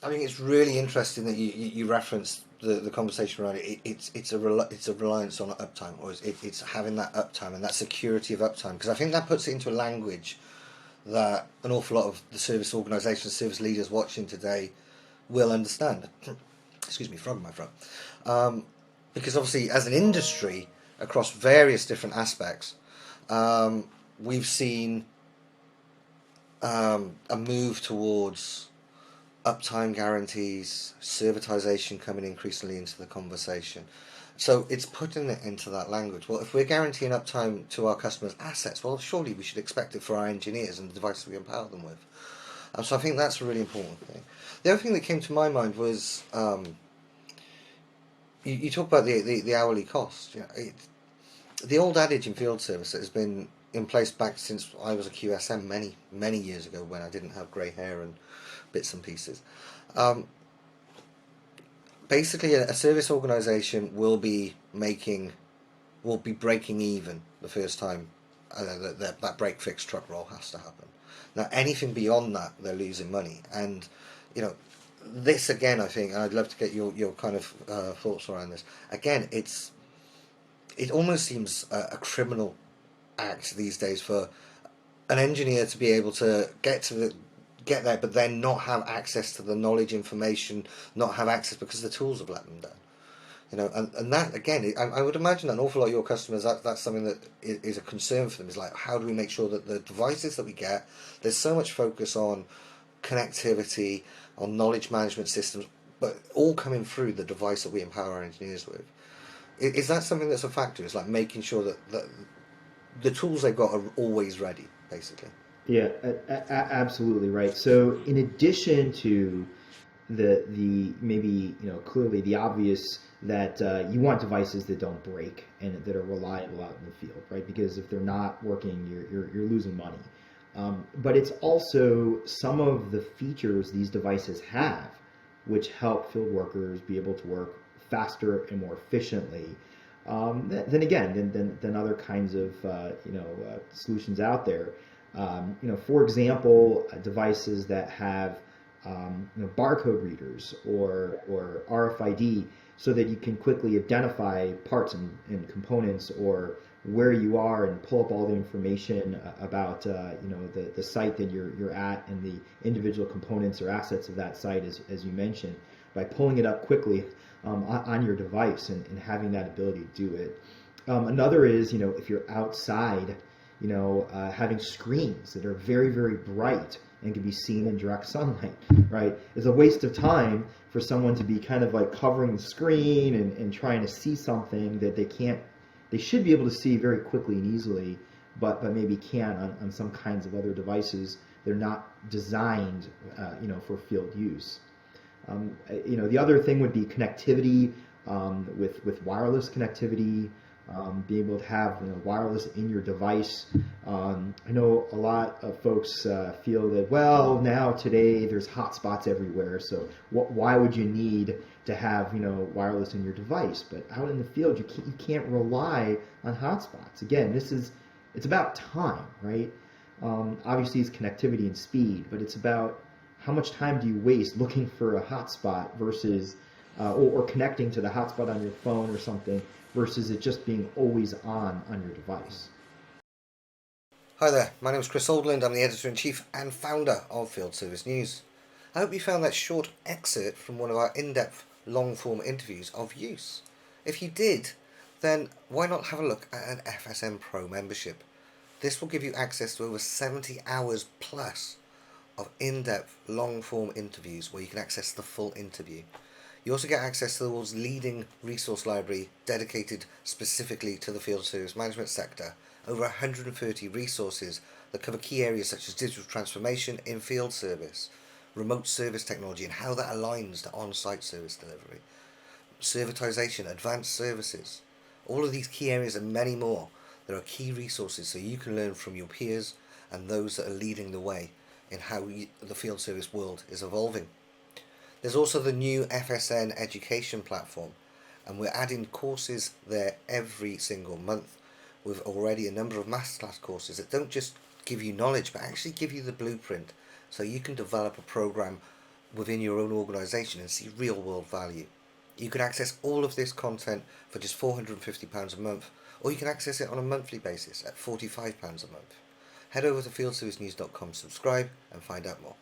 I think it's really interesting that you referenced the conversation around it. It's it's a reliance on uptime, or it's having that uptime and that security of uptime. Because I think that puts it into a language that an awful lot of the service organisations, service leaders watching today will understand. Excuse me, frog in my throat. Because obviously, as an industry across various different aspects, we've seen a move towards uptime guarantees, servitization coming increasingly into the conversation. So it's putting it into that language. Well, if we're guaranteeing uptime to our customers' assets, well, surely we should expect it for our engineers and the devices we empower them with. So I think that's a really important thing. The other thing that came to my mind was you talk about the hourly cost. Yeah, the old adage in field service that has been in place back since I was a QSM many years ago when I didn't have grey hair and bits and pieces. Um, Basically, a service organisation will be breaking even the first time that break fix truck roll has to happen. Now, anything beyond that, they're losing money, and you know this again. I think, and I'd love to get your kind of thoughts around this. Again, it almost seems a criminal act these days for an engineer to be able to get there, but then not have access to the knowledge, information, not have access because the tools have let them down. And that again, I would imagine that an awful lot of your customers, that's something that is a concern for them. Is like, how do we make sure that the devices that we get, there's so much focus on connectivity, on knowledge management systems, but all coming through the device that we empower our engineers with. Is that something that's a factor? It's like making sure that the tools they've got are always ready, basically. Yeah, absolutely right. So in addition to the maybe clearly the obvious that you want devices that don't break and that are reliable out in the field, right? Because if they're not working, you're losing money. But it's also some of the features these devices have, which help field workers be able to work faster and more efficiently. Then again, than other kinds of solutions out there. For example, devices that have barcode readers or RFID so that you can quickly identify parts and components or where you are and pull up all the information about the site that you're at and the individual components or assets of that site as you mentioned by pulling it up quickly on your device and having that ability to do it. Another is if you're outside having screens that are very, very bright and can be seen in direct sunlight, right? It's a waste of time for someone to be kind of like covering the screen and trying to see something that they should be able to see very quickly and easily, but maybe can't on some kinds of other devices. They're not designed, for field use. The other thing would be connectivity with wireless connectivity, be able to have wireless in your device. I know a lot of folks feel that, well, now today there's hotspots everywhere, so why would you need to have wireless in your device? But out in the field, you can't rely on hotspots. Again, it's about time, right? Obviously, it's connectivity and speed, but it's about how much time do you waste looking for a hotspot versus or connecting to the hotspot on your phone or something versus it just being always on your device. Hi there, my name is Chris Oldland. I'm the editor-in-chief and founder of Field Service News. I hope you found that short excerpt from one of our in-depth, long-form interviews of use. If you did, then why not have a look at an FSM Pro membership? This will give you access to over 70 hours plus of in-depth, long-form interviews where you can access the full interview. You also get access to the world's leading resource library dedicated specifically to the field service management sector. Over 130 resources that cover key areas such as digital transformation in field service, remote service technology and how that aligns to on-site service delivery, servitization, advanced services. All of these key areas and many more. There are key resources so you can learn from your peers and those that are leading the way in how the field service world is evolving. There's also the new FSN education platform, and we're adding courses there every single month with already a number of masterclass courses that don't just give you knowledge but actually give you the blueprint so you can develop a program within your own organisation and see real world value. You can access all of this content for just £450 a month, or you can access it on a monthly basis at £45 a month. Head over to fieldservicenews.com, subscribe, and find out more.